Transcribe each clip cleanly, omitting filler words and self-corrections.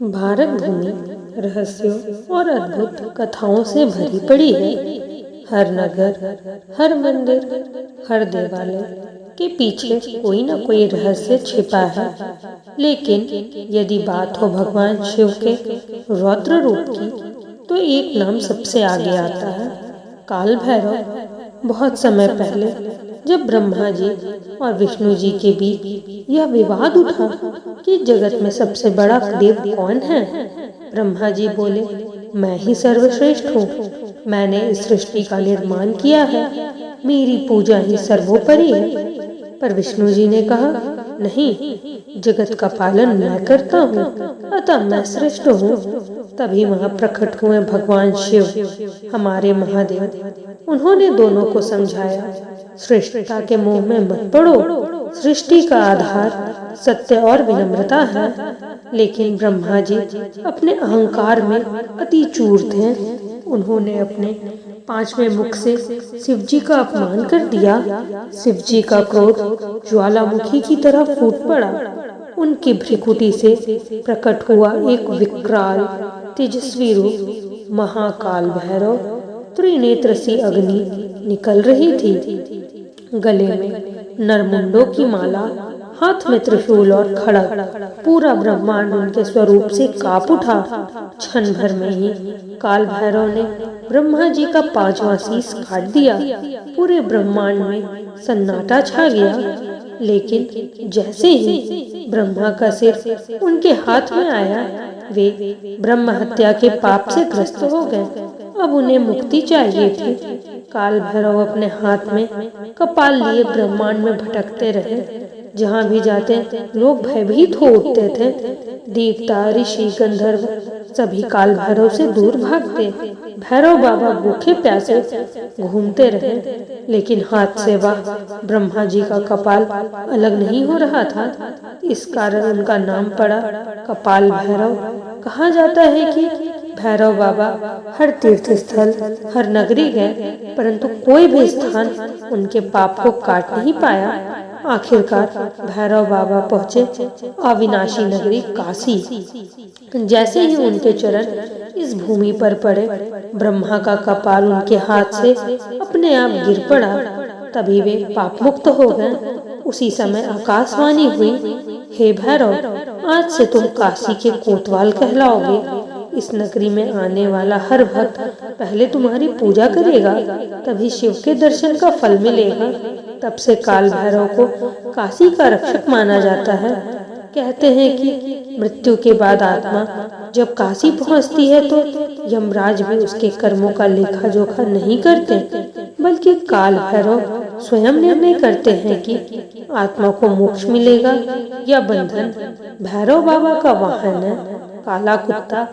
भारत भूमि रहस्यों और अद्भुत कथाओं से भरी पड़ी है। हर नगर, हर मंदिर, हर देवालय के पीछे कोई न कोई रहस्य छिपा है। लेकिन यदि बात हो भगवान शिव के रौद्र रूप की, तो एक नाम सबसे आगे आता है, काल भैरव। बहुत समय पहले जब ब्रह्मा जी और विष्णु जी के बीच यह विवाद उठा कि जगत में सबसे बड़ा देव कौन है, ब्रह्मा जी बोले, मैं ही सर्वश्रेष्ठ हूँ। मैंने इस सृष्टि का निर्माण किया है, मेरी पूजा ही सर्वोपरि है। पर विष्णु जी ने कहा, नहीं, जगत का पालन मैं करता हूँ, अतः मैं श्रेष्ठ हूँ। तभी वहाँ प्रकट हुए भगवान शिव, हमारे महादेव। उन्होंने दोनों को समझाया, श्रेष्ठता के मोह में मत पड़ो, सृष्टि का आधार सत्य और विनम्रता है। लेकिन ब्रह्मा जी अपने अहंकार में अति चूर थे। उन्होंने अपने पांचवें मुख से शिव जी का अपमान कर दिया। शिव जी का क्रोध ज्वालामुखी की तरह फूट पड़ा। उनकी भ्रिकुटी से प्रकट हुआ एक विकराल तेजस्वी रूप, महाकाल भैरव। त्रिनेत्र सी अग्नि निकल रही थी। गले में नरमुंडों की माला, हाथ में त्रिशूल और खड़ग। पूरा ब्रह्मांड उनके स्वरूप से कांप उठा। क्षण भर में ही काल भैरव ने ब्रह्मा जी का पांचवा शीश काट दिया। पूरे ब्रह्मांड में सन्नाटा छा गया। लेकिन जैसे ही ब्रह्मा का सिर उनके हाथ में आया, वे ब्रह्म हत्या के पाप से ग्रस्त हो गए। अब उन्हें मुक्ति चाहिए थी। काल भैरव अपने हाथ में कपाल लिए ब्रह्मांड में भटकते रहे। जहाँ भी जाते लोग भयभीत हो उठते थे। देवता, ऋषि, गंधर्व सभी काल भैरव से दूर भागते। भैरव बाबा भूखे प्यासे घूमते रहे, लेकिन हाथ से वह ब्रह्मा जी का कपाल अलग नहीं हो रहा था। इस कारण उनका नाम पड़ा कपाल भैरव। कहा जाता है कि भैरव बाबा हर तीर्थ स्थल, हर नगरी गए, परंतु कोई भी स्थान उनके पाप को काट नहीं पाया। आखिरकार भैरव बाबा पहुँचे अविनाशी नगरी काशी। जैसे ही उनके चरण इस भूमि पर पड़े, ब्रह्मा का कपाल उनके हाथ से अपने आप गिर पड़ा। तभी वे पाप मुक्त हो गए। उसी समय आकाशवाणी हुई, हे भैरव, आज से तुम काशी के कोतवाल कहलाओगे। इस नगरी में आने वाला हर भक्त पहले तुम्हारी पूजा करेगा, तभी शिव के दर्शन का फल मिलेगा। तब से काल भैरव को काशी का रक्षक माना जाता है। कहते हैं कि मृत्यु के बाद आत्मा जब काशी पहुंचती है, तो यमराज भी उसके कर्मों का लेखा जोखा नहीं करते, बल्कि काल भैरव स्वयं निर्णय करते हैं कि आत्मा को मोक्ष मिलेगा या बंधन। भैरव बाबा का वाहन है काला कुत्ता।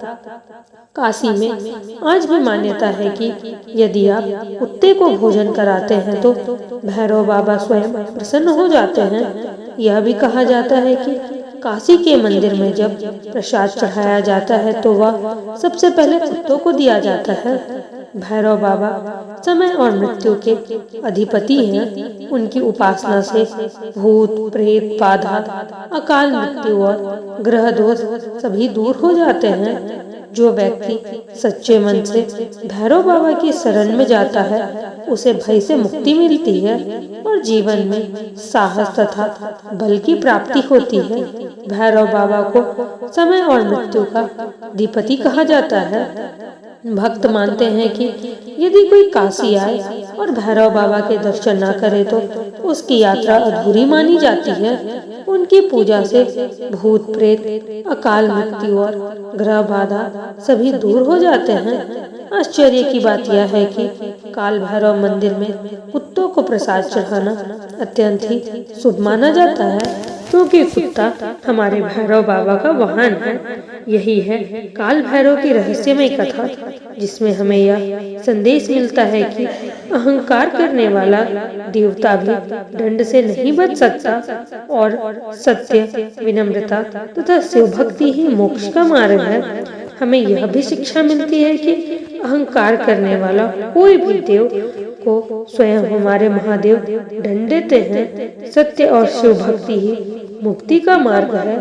काशी में आज भी मान्यता है कि यदि आप कुत्ते को भोजन कराते हैं तो भैरव बाबा स्वयं प्रसन्न हो जाते हैं। यह भी कहा जाता है कि काशी के मंदिर में जब प्रसाद चढ़ाया जाता है तो वह सबसे पहले कुत्तों को दिया जाता है। भैरव बाबा समय और मृत्यु के अधिपति हैं। उनकी उपासना से भूत, प्रेत, बाधा, अकाल मृत्यु और ग्रह दोष सभी दूर हो जाते हैं। जो व्यक्ति सच्चे मन से भैरव बाबा की शरण में जाता है, उसे भय से मुक्ति मिलती है और जीवन में साहस तथा बल की प्राप्ति होती है। भैरव बाबा को समय और मृत्यु का अधिपति कहा जाता है। भक्त मानते हैं कि यदि कोई काशी आए और भैरव बाबा के दर्शन न करे तो उसकी यात्रा अधूरी मानी जाती है। उनकी पूजा से भूत, प्रेत, अकाल मृत्यु और ग्रह बाधा सभी दूर हो जाते हैं। आश्चर्य की बात यह है कि काल भैरव मंदिर में कुत्तों को प्रसाद चढ़ाना अत्यंत ही शुभ माना जाता है, क्योंकि कुत्ता हमारे भैरव बाबा का वाहन है। यही है काल भैरव की रहस्यमय कथा, जिसमें हमें यह संदेश मिलता है कि अहंकार करने वाला देवता भी दंड से नहीं बच सकता और सत्य, विनम्रता तथा शिव भक्ति ही मोक्ष का मार्ग है। हमें यह भी शिक्षा मिलती है कि अहंकार करने वाला कोई भी देव को स्वयं हमारे महादेव दंड देते हैं। सत्य और शिव भक्ति ही मुक्ति का मार्ग है।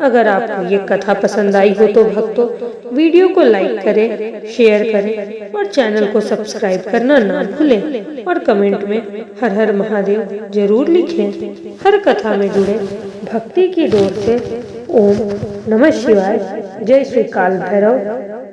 अगर आपको ये कथा पसंद आई हो तो भक्तों वीडियो को लाइक करें, शेयर करें और चैनल को सब्सक्राइब करना ना भूलें और कमेंट में हर हर महादेव जरूर लिखें। हर कथा में जुड़े भक्ति की डोर से ओम नमः शिवाय। जय श्री काल भैरव।